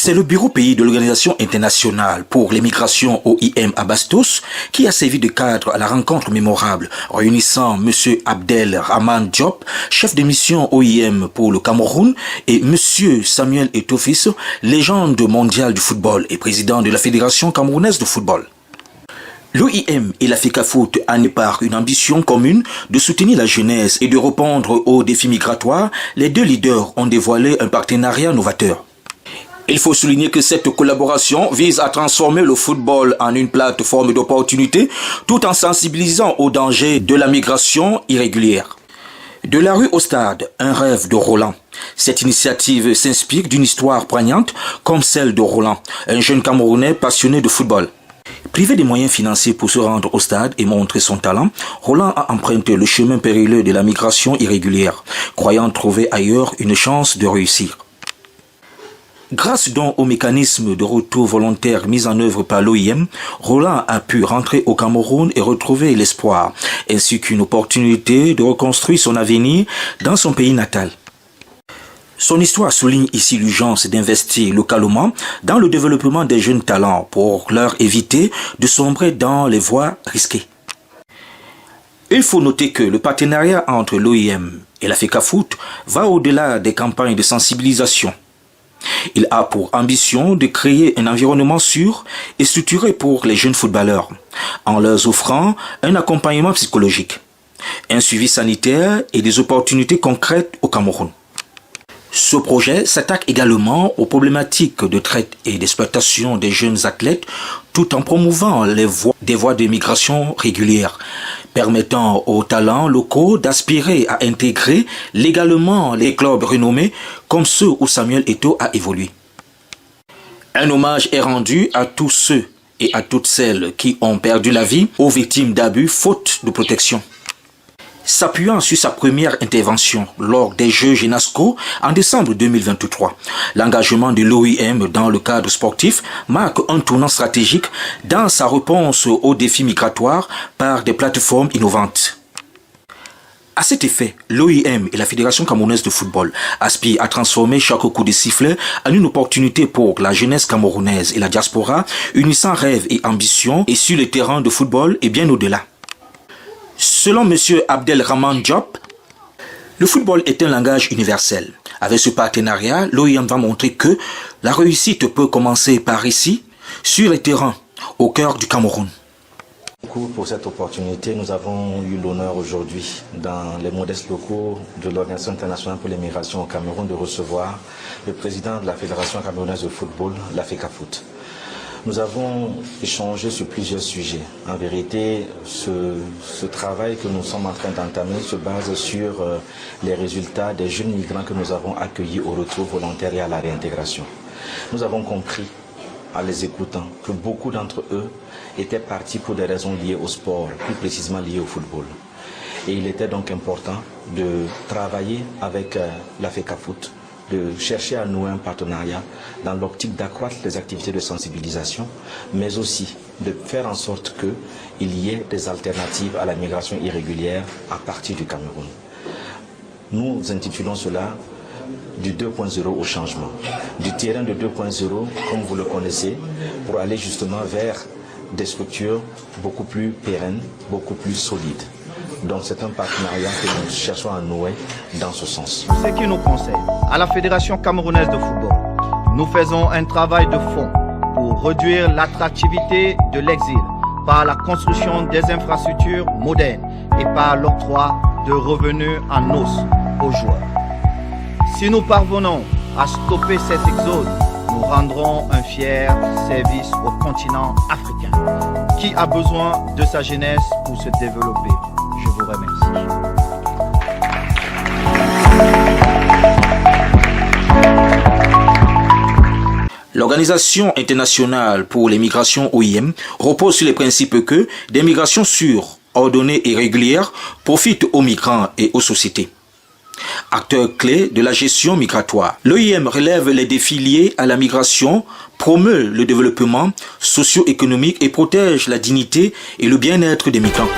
C'est le bureau pays de l'Organisation internationale pour les migrations OIM à Bastos qui a servi de cadre à la rencontre mémorable réunissant M. Abdelrahman Diop, chef de mission OIM pour le Cameroun, et M. Samuel Eto'o, légende mondiale du football et président de la Fédération camerounaise de football. L'OIM et la FECAFOOT en par une ambition commune de soutenir la jeunesse et de répondre aux défis migratoires. Les deux leaders ont dévoilé un partenariat novateur. Il faut souligner que cette collaboration vise à transformer le football en une plateforme d'opportunités tout en sensibilisant aux dangers de la migration irrégulière. De la rue au stade, un rêve de Roland. Cette initiative s'inspire d'une histoire poignante comme celle de Roland, un jeune Camerounais passionné de football. Privé des moyens financiers pour se rendre au stade et montrer son talent, Roland a emprunté le chemin périlleux de la migration irrégulière, croyant trouver ailleurs une chance de réussir. Grâce donc au mécanisme de retour volontaire mis en œuvre par l'OIM, Roland a pu rentrer au Cameroun et retrouver l'espoir, ainsi qu'une opportunité de reconstruire son avenir dans son pays natal. Son histoire souligne ici l'urgence d'investir localement dans le développement des jeunes talents pour leur éviter de sombrer dans les voies risquées. Il faut noter que le partenariat entre l'OIM et la FECAFOOT va au-delà des campagnes de sensibilisation. Il a pour ambition de créer un environnement sûr et structuré pour les jeunes footballeurs, en leur offrant un accompagnement psychologique, un suivi sanitaire et des opportunités concrètes au Cameroun. Ce projet s'attaque également aux problématiques de traite et d'exploitation des jeunes athlètes tout en promouvant des voies de migration régulières, permettant aux talents locaux d'aspirer à intégrer légalement les clubs renommés comme ceux où Samuel Eto'o a évolué. Un hommage est rendu à tous ceux et à toutes celles qui ont perdu la vie aux victimes d'abus faute de protection. S'appuyant sur sa première intervention lors des Jeux Genasco en décembre 2023, l'engagement de l'OIM dans le cadre sportif marque un tournant stratégique dans sa réponse aux défis migratoires par des plateformes innovantes. À cet effet, l'OIM et la Fédération camerounaise de football aspirent à transformer chaque coup de sifflet en une opportunité pour la jeunesse camerounaise et la diaspora, unissant rêve et ambition et sur le terrain de football et bien au-delà. Selon M. Abdelrahman Diop, le football est un langage universel. Avec ce partenariat, l'OIM va montrer que la réussite peut commencer par ici, sur les terrains, au cœur du Cameroun. Pour cette opportunité, nous avons eu l'honneur aujourd'hui, dans les modestes locaux de l'Organisation internationale pour les migrations au Cameroun, de recevoir le président de la Fédération camerounaise de football, la FECAFOOT. Nous avons échangé sur plusieurs sujets. En vérité, ce travail que nous sommes en train d'entamer se base sur les résultats des jeunes migrants que nous avons accueillis au retour volontaire et à la réintégration. Nous avons compris, en les écoutant, que beaucoup d'entre eux étaient partis pour des raisons liées au sport, plus précisément liées au football. Et il était donc important de travailler avec la FECAFOOT, de chercher à nouer un partenariat dans l'optique d'accroître les activités de sensibilisation, mais aussi de faire en sorte qu'il y ait des alternatives à la migration irrégulière à partir du Cameroun. Nous intitulons cela du 2.0 au changement, du terrain de 2.0, comme vous le connaissez, pour aller justement vers des structures beaucoup plus pérennes, beaucoup plus solides. Donc c'est un partenariat que nous cherchons à nouer dans ce sens. Ce qui nous concerne, à la Fédération camerounaise de football, nous faisons un travail de fond pour réduire l'attractivité de l'exil par la construction des infrastructures modernes et par l'octroi de revenus en os aux joueurs. Si nous parvenons à stopper cet exode, nous rendrons un fier service au continent africain qui a besoin de sa jeunesse pour se développer. Je vous remercie. L'Organisation internationale pour les migrations OIM repose sur les principes que des migrations sûres, ordonnées et régulières profitent aux migrants et aux sociétés. Acteur clé de la gestion migratoire, l'OIM relève les défis liés à la migration, promeut le développement socio-économique et protège la dignité et le bien-être des migrants.